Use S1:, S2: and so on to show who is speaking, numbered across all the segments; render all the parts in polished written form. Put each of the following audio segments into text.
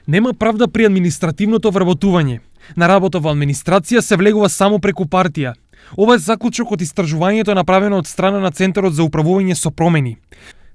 S1: Нема правда при административното вработување. На работа во администрација се влегува само преку партија. Ова е заклучок од истражувањето направено од страна на Центарот за управување со промени.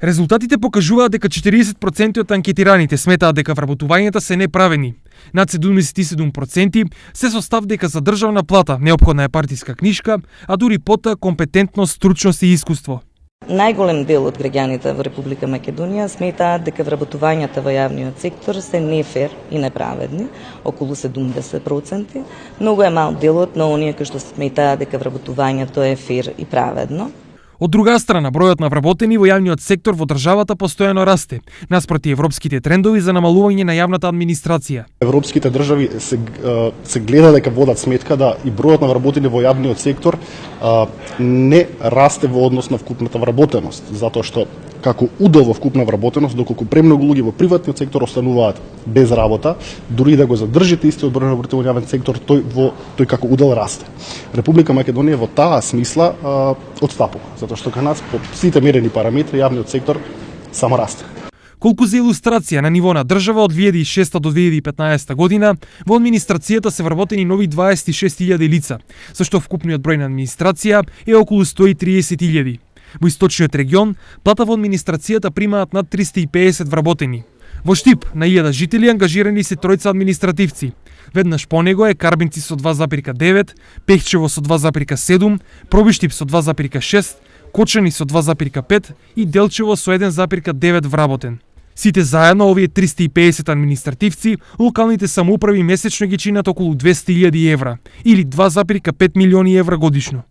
S1: Резултатите покажуваат дека 40% од анкетираните сметаат дека вработувањата се неправени. Над 77% се со став дека за државна плата неопходна е партиска книшка, а дури потоа компетентност, стручност и искуство.
S2: Најголем дел од граѓаните во Република Македонија сметаат дека вработувањата во јавниот сектор се нефер и неправедни, околу 70%. Многу е мал делот на оние кои што сметаат дека вработувањето е фер и праведно.
S1: Од друга страна, бројот на вработени во јавниот сектор во државата постојано расте, наспроти европските трендови за намалување на јавната администрација.
S3: Европските држави се гледа дека водат сметка да и бројот на вработени во јавниот сектор не расте во однос на вкупната вработеност, затоа што како удел во вкупна вработеност, доколку премногу луѓе во приватниот сектор остануваат без работа, дури да го задржите истиот број на вработени во јавен сектор, тој како удел расте. Република Македонија во таа смисла отстапува, затоа што кај нас по сите мерени параметри јавниот сектор само расте.
S1: Колку за илустрација на ниво на држава од 2006 до 2015 година, во администрацијата се вработени нови 26.000 лица, со што вкупниот број на администрација е околу 130.000. Во источниот регион, плата во администрацијата примаат над 350 вработени. Во Штип, на 1000 жители ангажирани се тројца административци. Веднаш по него е Карбинци со 2,9, Пехчево со 2,7, Пробиштип со 2,6, Кочани со 2,5 и Делчево со 1,9 вработен. Сите заедно овие 350 административци, локалните самоуправи месечно ги чинат околу 200.000 евра или 2,5 милиони евра годишно.